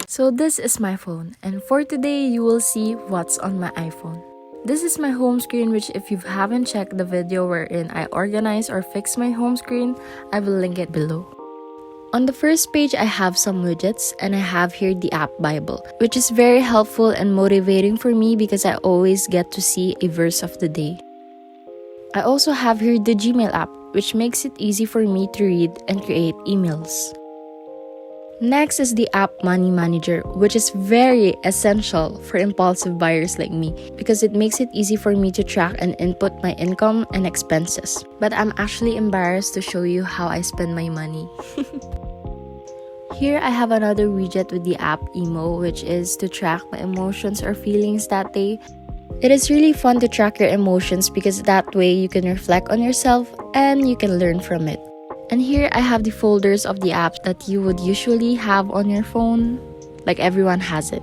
So this is my phone, and for today you will see what's on my iPhone. This is my home screen, which if you haven't checked the video wherein I organize or fix my home screen, I will link it below. On the first page, I have some widgets, and I have here the app Bible, which is very helpful and motivating for me because I always get to see a verse of the day. I also have here the Gmail app, which makes it easy for me to read and create emails. Next is the app Money Manager, which is very essential for impulsive buyers like me because it makes it easy for me to track and input my income and expenses. But I'm actually embarrassed to show you how I spend my money. Here I have another widget with the app Emo, which is to track my emotions or feelings that day. It is really fun to track your emotions because that way you can reflect on yourself and you can learn from it. And here I have the folders of the apps that you would usually have on your phone, like everyone has it.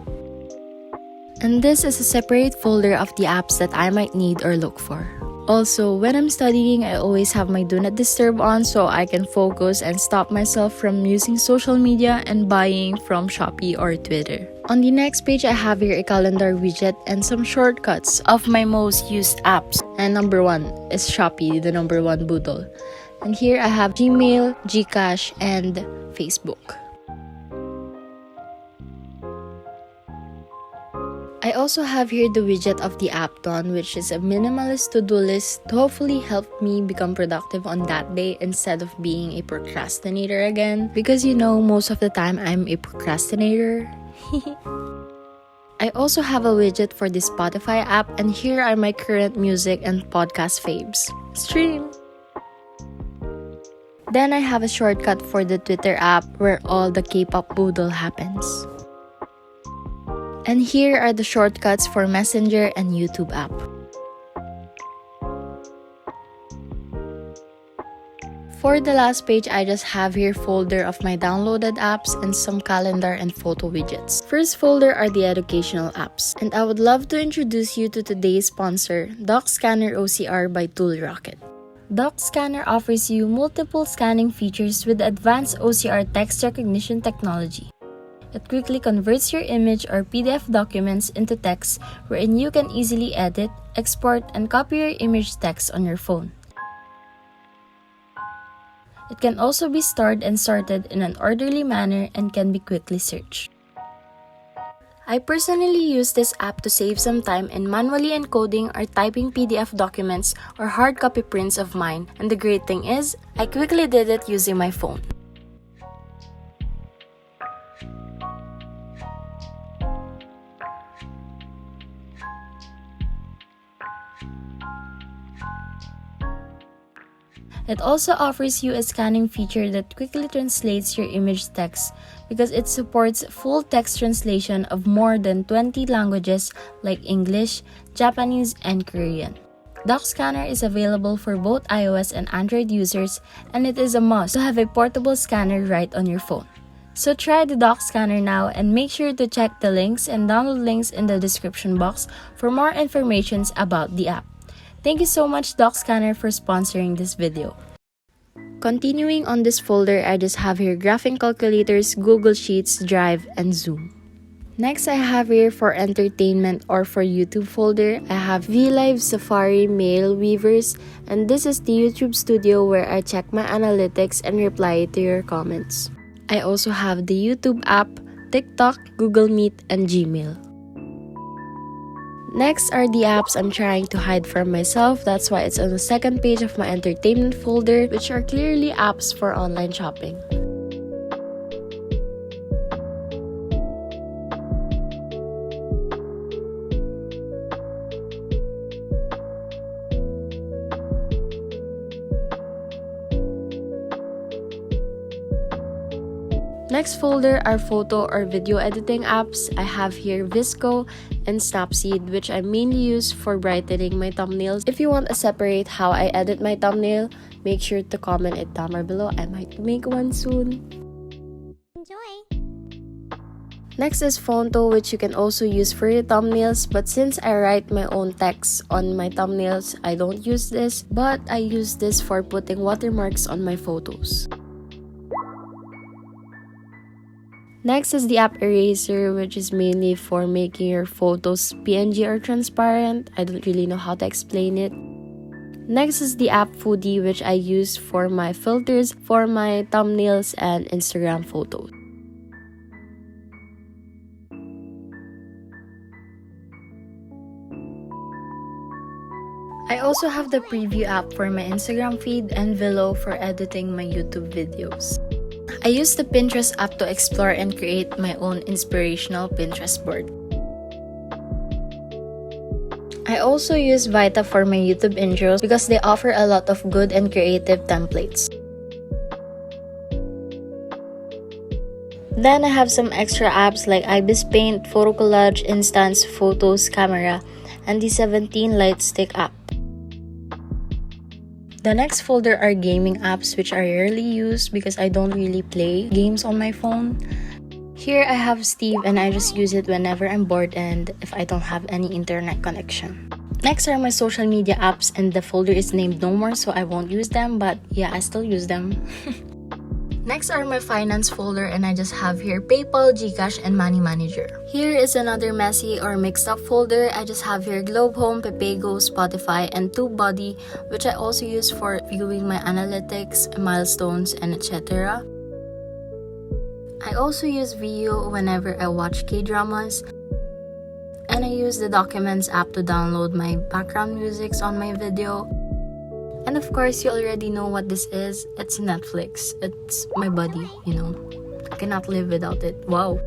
And this is a separate folder of the apps that I might need or look for. Also, when I'm studying, I always have my Do Not Disturb on so I can focus and stop myself from using social media and buying from Shopee or Twitter. On the next page, I have here a calendar widget and some shortcuts of my most used apps. And number 1 is Shopee, the number 1 boodle. And here I have Gmail, Gcash, and Facebook. I also have here the widget of the app Dawn, which is a minimalist to-do list to hopefully help me become productive on that day instead of being a procrastinator again. Because you know, most of the time I'm a procrastinator. I also have a widget for the Spotify app, and here are my current music and podcast faves. Stream! Then I have a shortcut for the Twitter app where all the K-pop boodle happens. And here are the shortcuts for Messenger and YouTube app. For the last page, I just have here folder of my downloaded apps and some calendar and photo widgets. First folder are the educational apps, and I would love to introduce you to today's sponsor, DocScanner OCR by ToolRocket. DocScanner offers you multiple scanning features with advanced OCR text recognition technology. It quickly converts your image or PDF documents into text wherein you can easily edit, export, and copy your image text on your phone. It can also be stored and sorted in an orderly manner and can be quickly searched. I personally use this app to save some time in manually encoding or typing PDF documents or hard copy prints of mine, and the great thing is, I quickly did it using my phone. It also offers you a scanning feature that quickly translates your image text because it supports full text translation of more than 20 languages like English, Japanese, and Korean. DocScanner is available for both iOS and Android users, and it is a must to have a portable scanner right on your phone. So try the DocScanner now and make sure to check the links and download links in the description box for more information about the app. Thank you so much DocScanner for sponsoring this video. Continuing on this folder, I just have here graphing calculators, Google Sheets, Drive, and Zoom. Next, I have here for entertainment or for YouTube folder, I have VLive, Safari, Mail, Weavers, and this is the YouTube Studio where I check my analytics and reply to your comments. I also have the YouTube app, TikTok, Google Meet, and Gmail. Next are the apps I'm trying to hide from myself, that's why it's on the second page of my entertainment folder, which are clearly apps for online shopping. Next folder are photo or video editing apps. I have here Visco and Snapseed, which I mainly use for brightening my thumbnails. If you want to separate how I edit my thumbnail, make sure to comment it down below. I might make one soon. Enjoy! Next is Fonto, which you can also use for your thumbnails, but since I write my own text on my thumbnails, I don't use this, but I use this for putting watermarks on my photos. Next is the app Eraser, which is mainly for making your photos PNG or transparent. I don't really know how to explain it. Next is the app Foodie, which I use for my filters for my thumbnails and Instagram photos. I also have the preview app for my Instagram feed and vllo for editing my YouTube videos. I use the Pinterest app to explore and create my own inspirational Pinterest board. I also use Vita for my YouTube intros because they offer a lot of good and creative templates. Then I have some extra apps like Ibis Paint, Photo Collage, Instance, Photos, Camera, and the 17 Light Stick app. The next folder are gaming apps, which I rarely use because I don't really play games on my phone. Here I have Steve and I just use it whenever I'm bored and if I don't have any internet connection. Next are my social media apps and the folder is named No More, so I won't use them, but yeah, I still use them. Next are my finance folder and I just have here PayPal, GCash, and Money Manager. Here is another messy or mixed up folder. I just have here Globe Home, Pepego, Spotify, and TubeBuddy, which I also use for viewing my analytics, milestones, and etc. I also use vllo whenever I watch K-dramas. And I use the Documents app to download my background musics on my video. And of course, you already know what this is. It's Netflix. It's my buddy, you know. I cannot live without it. Wow.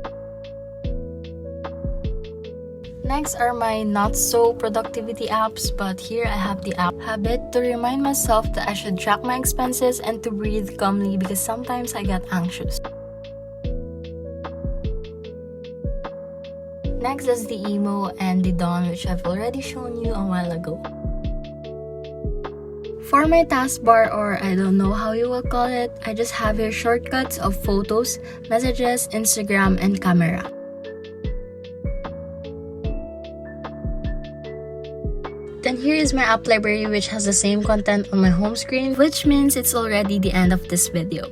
Next are my not so productivity apps, but here I have the app Habit to remind myself that I should track my expenses and to breathe calmly because sometimes I get anxious. Next is the Emo and the Dawn, which I've already shown you a while ago. For my taskbar, or I don't know how you will call it, I just have here shortcuts of photos, messages, Instagram, and camera. Then here is my app library, which has the same content on my home screen, which means it's already the end of this video.